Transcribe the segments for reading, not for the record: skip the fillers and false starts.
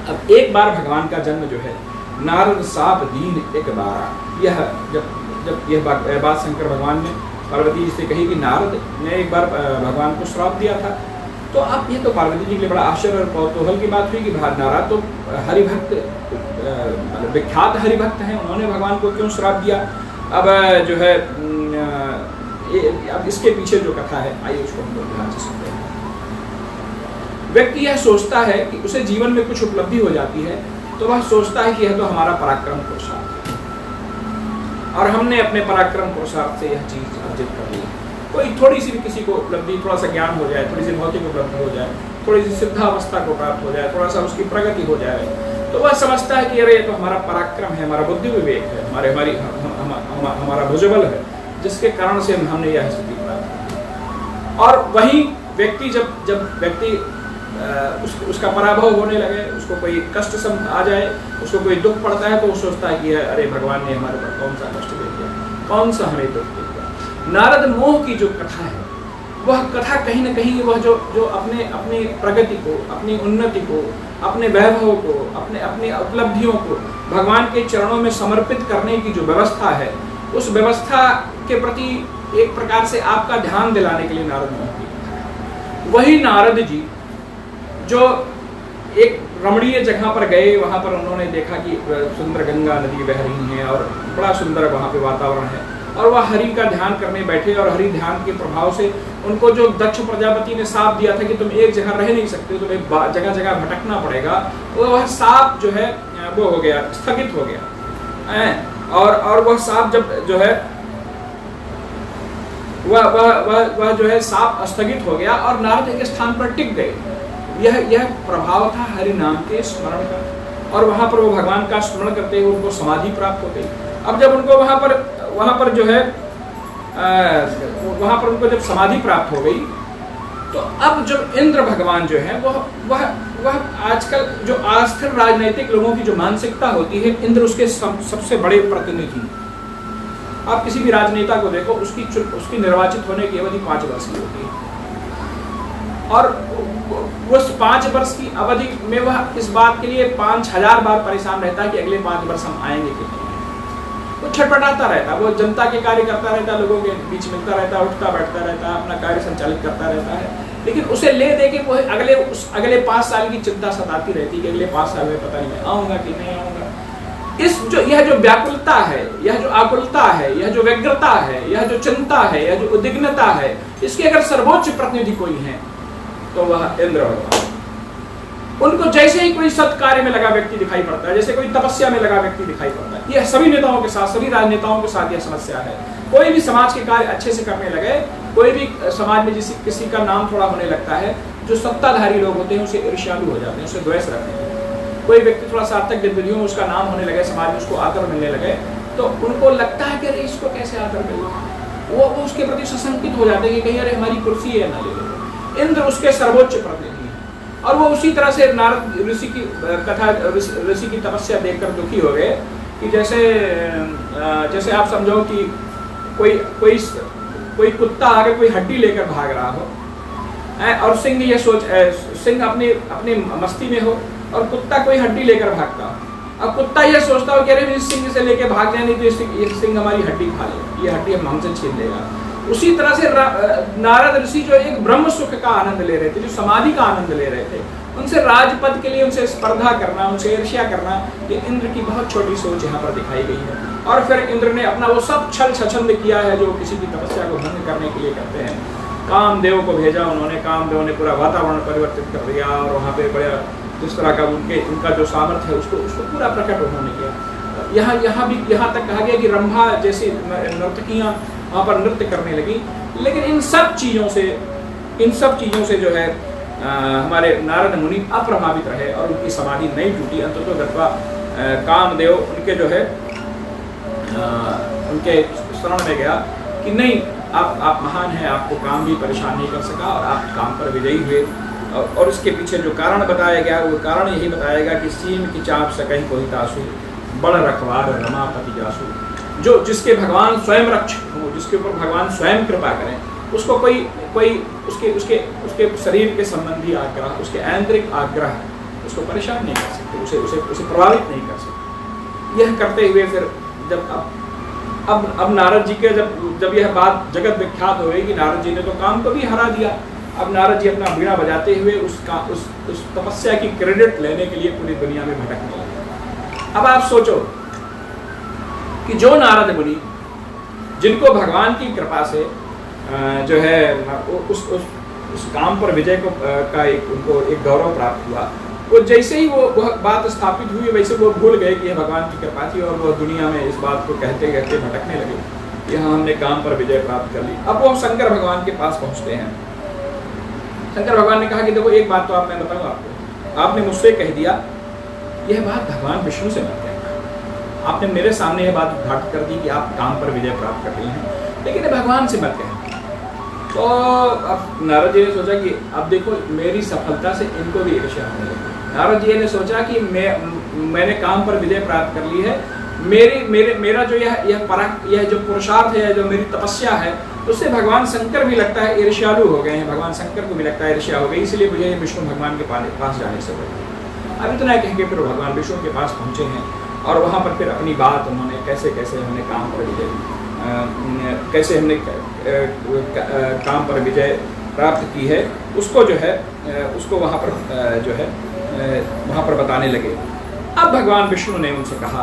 अब एक बार भगवान का जन्म जो है, नारद साप दीन एक बारा, यह जब यह बात शंकर भगवान ने पार्वती जी से कही कि नारद ने एक बार भगवान को श्राप दिया था, तो अब ये तो पार्वती जी के लिए बड़ा आश्चर्य और कौतूहल की बात हुई कि नारद तो हरिभक्त, विख्यात हरिभक्त हैं, उन्होंने भगवान को क्यों श्राप दिया। अब जो है अब इसके पीछे जो कथा है, आइए उसको हम लोग ध्यान से सुनते हैं। व्यक्ति यह सोचता है कि उसे जीवन में कुछ उपलब्धि हो जाती है तो वह सोचता है कि यह तो हमारा पराक्रम पुरुषार्थ है और हमने अपने पराक्रम पुरुषार्थ से यह चीज अर्जित कर ली। कोई थोड़ी सी भी किसी को उपलब्धि, थोड़ा सा ज्ञान हो जाए, थोड़ी सी भौतिक उपलब्धि हो जाए, थोड़ी सी सिद्धावस्था को प्राप्त हो जाए, थोड़ा सा उसकी प्रगति हो जाए, तो वह समझता है कि अरे ये तो हमारा पराक्रम है, हमारा बुद्धि विवेक है, हमारा भुजबल है, जिसके कारण से हमने यह स्थिति प्राप्त की। और वही व्यक्ति जब व्यक्ति उसका पराभव होने लगे, उसको कोई कष्ट आ जाए, उसको कोई दुख पड़ता है, तो वो सोचता है कि अरे भगवान ने हमारे पर कौन सा कष्ट दे दिया, कौन सा हमें दुख दे दिया। नारद मोह की जो कथा है, वह कथा कहीं न कहीं वह जो अपने प्रगति को, अपनी उन्नति को, अपने वैभव को, अपने उपलब्धियों को भगवान के चरणों में समर्पित करने की जो व्यवस्था है, उस व्यवस्था के प्रति एक प्रकार से आपका ध्यान दिलाने के लिए नारद मोह की कथा है। वही नारद जी जो एक रमणीय जगह पर गए, वहाँ पर उन्होंने देखा कि सुंदर गंगा नदी बह रही है और बड़ा सुंदर वहाँ पे वातावरण है, और वह हरि का ध्यान करने बैठे, और हरि ध्यान के प्रभाव से उनको जो दक्ष प्रजापति ने साप दिया था कि तुम एक जगह रह नहीं सकते, तुम्हें जगह जगह भटकना पड़ेगा, वह साप जो है वो हो गया, स्थगित हो गया। और वह साप जब जो है वह जो है साप स्थगित हो गया और नारद एक स्थान पर टिक गए। यह प्रभाव था हरि नाम के स्मरण का, और वहां पर वो भगवान का स्मरण करते हुए उनको समाधि प्राप्त हो गई। अब जब उनको वहां पर जो है वहां पर उनको जब समाधि प्राप्त हो गई, तो अब जो इंद्र भगवान जो है वह आजकल जो अस्थिर राजनीतिक लोगों की जो मानसिकता होती है, इंद्र उसके सबसे बड़े प्रतिनिधि। आप किसी भी राजनेता को देखो, उसकी निर्वाचित होने की अवधि 5 वर्ष की होती है, और उस 5 वर्ष की अवधि में वह इस बात के लिए 5000 बार परेशान रहता है कि अगले 5 वर्ष हम आएंगे कि नहीं। वो छटपटाता रहता, वो जनता के कार्य करता रहता, लोगों के बीच मिलता रहता, उठता बैठता रहता, अपना कार्य संचालित करता रहता है, लेकिन उसे ले दे के वो अगले 5 साल की चिंता सताती रहती है कि अगले 5 साल में पता नहीं मैं आऊंगा कि नहीं आऊंगा। यह जो व्याकुलता है, यह जो आकुलता है, यह जो व्यग्रता है, यह जो चिंता है, यह जो उद्विग्नता है, इसके अगर सर्वोच्च प्रतिनिधि कोई है तो वह इंद्र भगवान। उनको जैसे ही कोई सत्कार्य में लगा व्यक्ति दिखाई पड़ता है, जैसे कोई तपस्या में लगा व्यक्ति दिखाई पड़ता है, यह सभी नेताओं के साथ, सभी राजनेताओं के साथ यह समस्या है। कोई भी समाज के कार्य अच्छे से करने लगे, कोई भी समाज में किसी का नाम थोड़ा होने लगता है, जो सत्ताधारी लोग होते हैं उसे ईर्ष्यालु हो जाते हैं, उसे द्वेष रखते हैं। कोई व्यक्ति थोड़ा सार्थक गतिविधियों में उसका नाम होने लगे, समाज में उसको आदर मिलने लगे, तो उनको लगता है कि अरे इसको कैसे आदर मिलेगा, वो उसके प्रति सशंकित हो जाते हैं कि कहीं अरे हमारी कुर्सी है ना ले लो। इंद्र उसके सर्वोच्च प्रतिनिधि है, और वो उसी तरह से नारद ऋषि की कथा, ऋषि की तपस्या देखकर दुखी हो गए कि जैसे आप समझो कि कोई कुत्ता आगे कोई हड्डी लेकर भाग रहा हो, और सिंह अपनी मस्ती में हो, और कुत्ता कोई हड्डी लेकर भागता हो। अब कुत्ता यह सोचता हो कि अरे इस सिंह से लेकर भाग जाए, नहीं तो ये सिंह हमारी हड्डी खा लेगा, ये हड्डी हमसे छीन लेगा। उसी तरह से नारद ऋषि जो एक ब्रह्म सुख का आनंद ले रहे थे, जो समाधि का आनंद ले रहे थे, उनसे राजपद के लिए उनसे स्पर्धा करना, उनसे ईर्ष्या करना, ये इंद्र की बहुत छोटी सोच यहाँ पर दिखाई गई है। और फिर इंद्र ने अपना वो सब छल छछंद किया है जो किसी की तपस्या को भंग करने के लिए करते हैं। कामदेव को भेजा उन्होंने, कामदेव ने पूरा वातावरण परिवर्तित कर दिया, और वहाँ पे बड़ा जिस तरह का उनका जो सामर्थ्य है उसको पूरा प्रकट उन्होंने किया। यहाँ तक कहा गया कि रंभा जैसी नर्तकियाँ वहाँ पर नृत्य करने लगी। लेकिन इन सब चीज़ों से जो है हमारे नारद मुनि अप्रभावित रहे और उनकी समाधि नहीं टूटी। अंततः गत्वा कामदेव उनके जो है उनके शरण में गया कि नहीं, आप महान हैं, आपको काम भी परेशान नहीं कर सका और आप काम पर विजयी हुए। और इसके पीछे जो कारण बताया गया वो कारण यही बताएगा कि सीम की चाप सकहीं कोई तासु, बड़ रखवार रमापति जासु। जो जिसके भगवान स्वयं रक्षक हो, जिसके ऊपर भगवान स्वयं कृपा करें, उसको कोई उसके शरीर के संबंधी आग्रह, उसके आंतरिक आग्रह, उसको परेशान नहीं कर सकते, उसे उसे उसे प्रभावित नहीं कर सकते। यह करते हुए फिर जब अब नारद जी के जब यह बात जगत विख्यात हो गई कि नारद जी ने तो काम को भी हरा दिया, अब नारद जी अपना वीणा बजाते हुए उस तपस्या की क्रेडिट लेने के लिए पूरी दुनिया में भटकने लगे। अब आप सोचो कि जो नारद मुनि जिनको भगवान की कृपा से जो है उस काम पर विजय को का उनको एक गौरव प्राप्त हुआ, वो जैसे ही वो बात स्थापित हुई वैसे वो भूल गए कि यह भगवान की कृपा थी और वो दुनिया में इस बात को कहते कहते भटकने लगे कि हाँ हमने काम पर विजय प्राप्त कर ली। अब वो शंकर भगवान के पास पहुंचते हैं। शंकर भगवान ने कहा कि देखो एक बात तो आप मैं बताऊँ आपको, आपने मुझसे कह दिया यह बात भगवान विष्णु से मत कहना, आपने मेरे सामने यह बात उद्घाटित कर दी कि आप काम पर विजय प्राप्त कर रही हैं, लेकिन भगवान से मत कहना। तो अब नारद जी ने सोचा कि अब देखो मेरी सफलता से इनको भी ईर्ष्या होने लगी। नारद जी ने सोचा कि मैंने काम पर विजय प्राप्त कर ली है, मेरा जो यह जो पुरुषार्थ है, जो मेरी तपस्या है, उससे भगवान शंकर भी लगता है ईर्ष्यालु हो गए हैं, भगवान शंकर को भी लगता है ईर्ष्या हो गई, इसलिए मुझे विष्णु भगवान के पास जाने से बचा। अब इतना कह के फिर भगवान विष्णु के पास पहुंचे हैं और वहाँ पर फिर अपनी बात उन्होंने कैसे हमने काम पर विजय कैसे हमने काम पर विजय प्राप्त की है उसको जो है उसको वहाँ पर जो है वहाँ पर बताने लगे। अब भगवान विष्णु ने उनसे कहा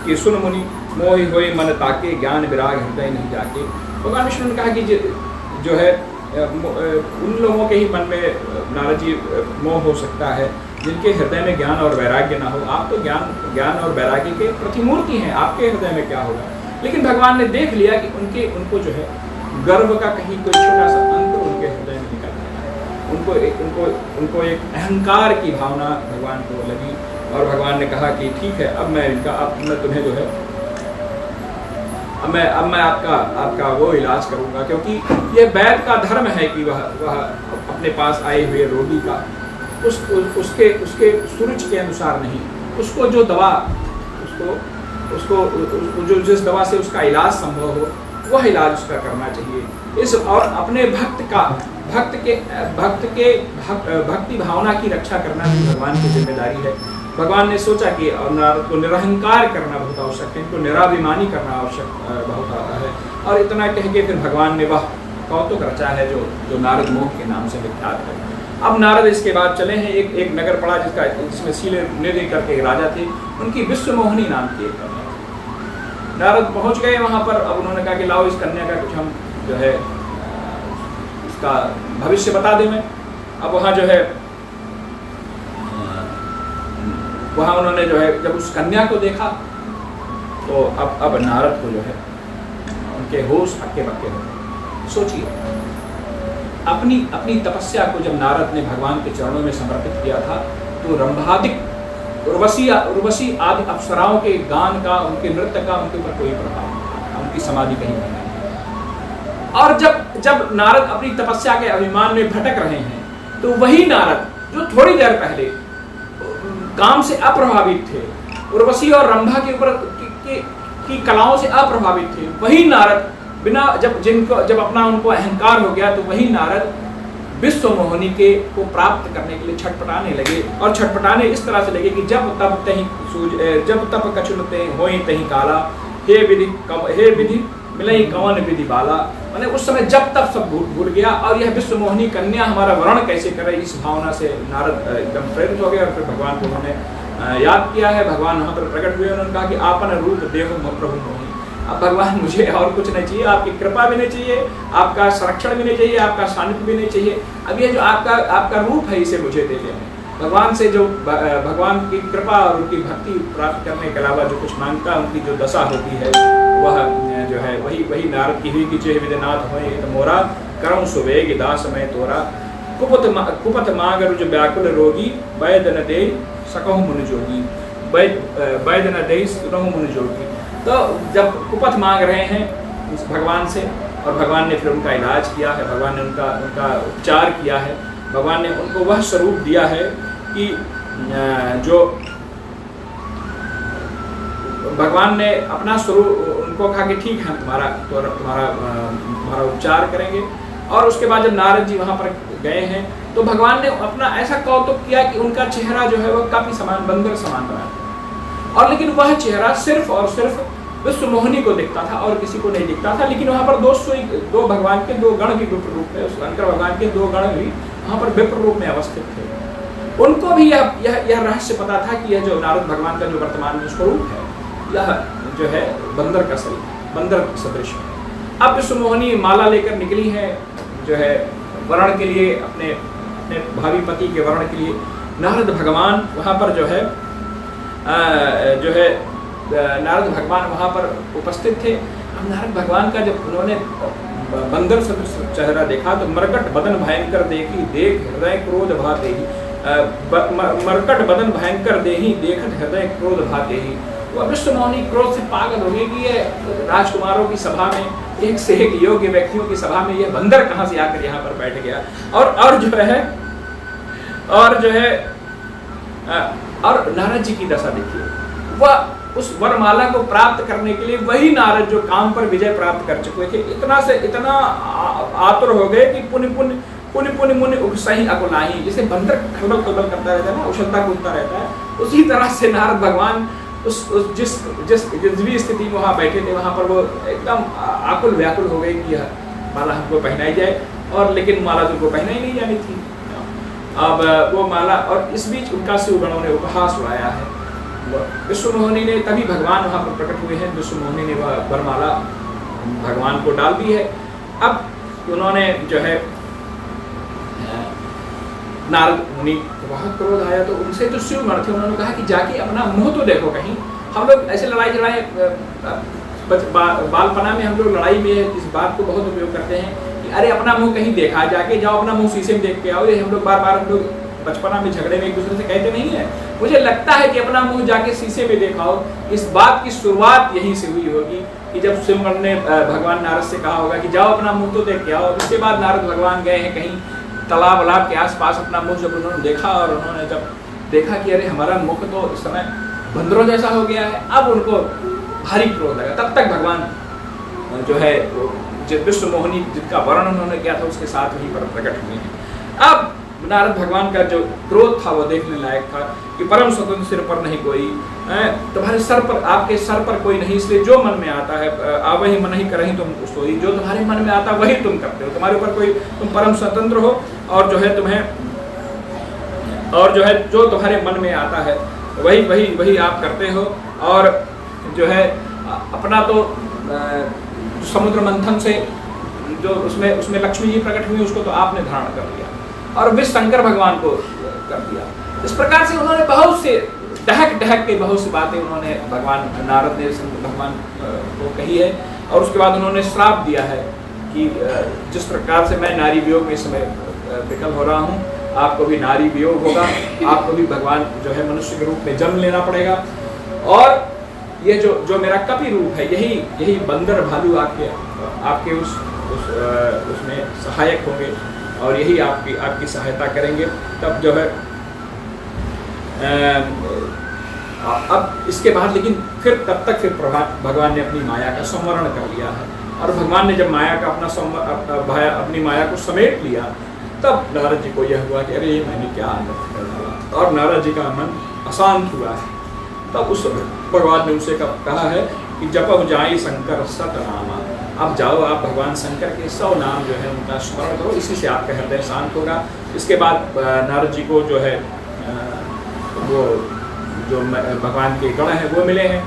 कि सुन मुनि मोहि होय मन ताके ज्ञान विराग हृदय नहीं जाके। भगवान विष्णु ने कहा कि जो है उन लोगों के ही मन में नारद जी मोह हो सकता है जिनके हृदय में ज्ञान और वैराग्य ना हो। आप तो ज्ञान और वैराग्य के प्रतिमूर्ति हैं, आपके हृदय में क्या होगा। लेकिन भगवान ने देख लिया कि उनको जो है गर्व का कहीं कोई छोटा सा अंतर उनके हृदय में निकल आया, उनको एक अहंकार की भावना भगवान को लगी और भगवान ने कहा कि ठीक है अब मैं तुम्हें जो है अब मैं आपका वो इलाज करूंगा, क्योंकि ये वैद्य का धर्म है कि वह अपने पास आए हुए रोगी का उसके सूरज के अनुसार नहीं, उसको जो दवा उसको जो जिस दवा से उसका इलाज संभव हो वह इलाज उसका करना चाहिए। इस और अपने भक्ति भावना की रक्षा करना भी भगवान की जिम्मेदारी है। भगवान ने सोचा कि नारद को निरहंकार करना बहुत आवश्यक है, इनको निराभिमानी करना आवश्यक बहुत है, और इतना कह के फिर भगवान ने वह कौतुक रचा है जो नारद मोह के नाम से विख्यात है। अब नारद इसके बाद चले हैं, एक नगर पड़ा जिसमें शीलनिधि करके राजा थे, उनकी विश्वमोहिनी नाम की एक कन्या थी। नारद पहुंच गए वहां पर। अब उन्होंने कहा कि लाओ इस कन्या का कुछ हम जो है इसका भविष्य बता दें। मैं अब वहाँ जो है वहाँ उन्होंने जो है जब उस कन्या को देखा तो अब नारद को जो है उनके होश हक्के बक्के हो। सोचिए अपनी तपस्या को जब नारद ने भगवान के चरणों में समर्पित किया था तो रंभादिक उर्वशी आदि अप्सराओं के गान का, उनके नृत्य का उनके ऊपर कोई प्रभाव नहीं था, उनकी समाधि कहीं नहीं। और जब नारद अपनी तपस्या के अभिमान में भटक रहे हैं तो वही नारद जो थोड़ी देर पहले काम से अप्रभावित थे, उर्वशी और रंभा के ऊपर की कलाओं से अप्रभावित थे, वही नारद बिना जब अपना उनको अहंकार हो गया तो वही नारद विश्व मोहिनी को प्राप्त करने के लिए छटपटाने लगे। और छटपटाने इस तरह से लगे कि जब तप कछुनते होई तही काला, हे विधि मिलई कवन विधि बाला। मैंने उस समय जब तब सब भूल गया और यह विश्व मोहिनी कन्या हमारा वर्ण कैसे करे, इस भावना से नारद एकदम प्रेरित हो गए और फिर भगवान को उन्होंने याद किया है। भगवान वहाँ पर प्रकट हुए, उन्होंने कहा कि आपन रूप देहो प्रभु मोहि। अब भगवान मुझे और कुछ नहीं चाहिए, आपकी कृपा भी नहीं चाहिए, आपका संरक्षण भी नहीं चाहिए, आपका सानिध्य भी नहीं चाहिए। अब ये जो आपका रूप है इसे मुझे दे दें। भगवान से जो भगवान की कृपा और उनकी भक्ति प्राप्त करने के अलावा जो कुछ मांगता उनकी जो दशा होती है वह जो है वही नारद की हुई कि जय विदनाथ होए तो मोरा करऊं सुवेग दास में तोरा, कुपत मांग रुज व्याकुल रोगी, वैद न दे सकहु मुनि जोगी, वैद न दे सकहु मुनि जोगी। तो जब कुपथ मांग रहे हैं उस भगवान से और भगवान ने फिर उनका इलाज किया है, भगवान ने उनका उपचार किया है, भगवान ने उनको वह स्वरूप दिया है कि जो भगवान ने अपना स्वरूप उनको कहा कि ठीक है तुम्हारा उपचार करेंगे। और उसके बाद जब नारद जी वहाँ पर गए हैं तो भगवान ने अपना ऐसा कौतुक किया कि उनका चेहरा जो है वो काफी समान बंदर समान बना और लेकिन वह चेहरा सिर्फ और सिर्फ विश्व मोहिनी को दिखता था और किसी को नहीं दिखता था। लेकिन वहाँ पर दो भगवान के दो गण भी विप्र रूप में, उस शंकर भगवान के दो गण भी वहाँ पर विप्र रूप में अवस्थित थे। उनको भी यह रहस्य पता था कि यह जो नारद भगवान का जो वर्तमान जो स्वरूप है यह जो है बंदर का बंदर सदृश है। अब विश्व मोहिनी माला लेकर निकली है जो है वरण के लिए, अपने अपने भावी पति के वरण के लिए। नारद भगवान वहाँ पर जो है नारद भगवान वहाँ पर उपस्थित थे। अब नारद भगवान का जब उन्होंने बंदर सदृश चेहरा देखा तो मरकट बदन भयंकर देखी देख हृदय क्रोध भाते ही, मरकट बदन भयंकर देही देखत हृदय क्रोध भाते ही। वह विश्व मोहिनी क्रोध से पागल हो गई कि ये राजकुमारों की सभा में, एक से एक योग्य व्यक्तियों की सभा में यह बंदर कहाँ से आकर यहाँ पर बैठ गया। और नारद जी की दशा देखिए, वह उस वरमाला को प्राप्त करने के लिए वही नारद जो काम पर विजय प्राप्त कर चुके थे इतना आतुर हो गए कि पुनि मुनि उकसही अकुलाही, जैसे बंदर खलबल खलबल करता रहता है ना, उछलता कूदता रहता है, उसी तरह से नारद भगवान जिस भी स्थिति में वहाँ बैठे थे वहाँ पर वो एकदम आकुल व्याकुल हो गए कि यह माला हमको पहनाई जाए, और लेकिन माला तो उनको पहनाई नहीं जानी थी। अब वो माला, और इस बीच उनका शिवगणों ने उपहास उड़ाया है। विश्व मोहिनी ने तभी भगवान वहाँ पर प्रकट हुए हैं, विश्व मोहिनी ने वह वरमाला भगवान को डाल दी है। अब उन्होंने जो है नारद मुनि बहुत क्रोध आया तो उनसे जो शिव गण थे उन्होंने कहा कि जाके अपना मुंह तो देखो कहीं। हम लोग ऐसे लड़ाई बालपना में हम लोग लड़ाई में इस बात को बहुत उपयोग करते हैं कि अरे अपना मुंह कहीं देखा, जाके जाओ अपना मुंह शीशे में देख के आओ। ये हम लोग बार हम लोग बचपना में झगड़े में एक दूसरे से कहते नहीं है। मुझे लगता है कि अपना मुंह जाके शीशे में देखाओ। इस बात की शुरुआत यहीं से हुई होगी कि जब शिवगण ने भगवान नारद से कहा होगा कि जाओ अपना मुंह तो देख के आओ। इसके बाद नारद भगवान गए हैं कहीं तालाब वलाब के आसपास, अपना मुंह जब उन्होंने देखा और उन्होंने जब देखा कि अरे हमारा मुख तो इस समय बंदरों जैसा हो गया है, अब उनको भारी क्रोध लगा। तब तक भगवान जो है विश्व मोहिनी जिनका वर्णन उन्होंने किया था उसके साथ वहीं पर प्रकट हुए हैं। अब नारद भगवान का जो क्रोध था वो देखने लायक था कि परम स्वतंत्र सिर पर नहीं कोई, तुम्हारे सर पर, आपके सर पर कोई नहीं, इसलिए जो मन में आता है आवहि मन ही करही तुम सोई, जो तुम्हारे मन में आता है वही तुम करते हो। तुम्हारे ऊपर कोई, तुम परम स्वतंत्र हो और जो है तुम्हें, और जो है जो तुम्हारे मन में आता है वही आप करते हो। और जो है अपना तो समुद्र मंथन से जो उसमें लक्ष्मी जी प्रकट हुई उसको तो आपने धारण कर लिया और विश्व शंकर भगवान को कर दिया। इस प्रकार से उन्होंने बहुत से ढहक के बहुत सी बातें उन्होंने भगवान नारद ने भगवान को कही है। और उसके बाद उन्होंने श्राप दिया है कि जिस प्रकार से मैं नारी वियोग में इस समय विकल हो रहा हूँ, आपको भी नारी वियोग होगा, आपको भी भगवान जो है मनुष्य के रूप में जन्म लेना पड़ेगा। और ये जो मेरा कपि रूप है यही बंदर भालू आपके उसमें सहायक होंगे और यही आपकी सहायता करेंगे। तब जो है अब इसके बाद लेकिन तब तक भगवान ने अपनी माया का संवरण कर लिया है। और भगवान ने जब माया का अपनी माया को समेट लिया तब नारद जी को यह हुआ कि अरे ये मैंने क्या अनर्थ कर डाला, और नारद जी का मन अशांत हुआ है। तब उस भगवान ने उनसे कहा है कि जपव जाई शंकर सतनामा, अब जाओ आप भगवान शंकर के 100 नाम जो है उनका स्मरण करो, इसी से आपका हृदय शांत होगा। इसके बाद नारद जी को जो है वो जो भगवान के गण हैं वो मिले हैं।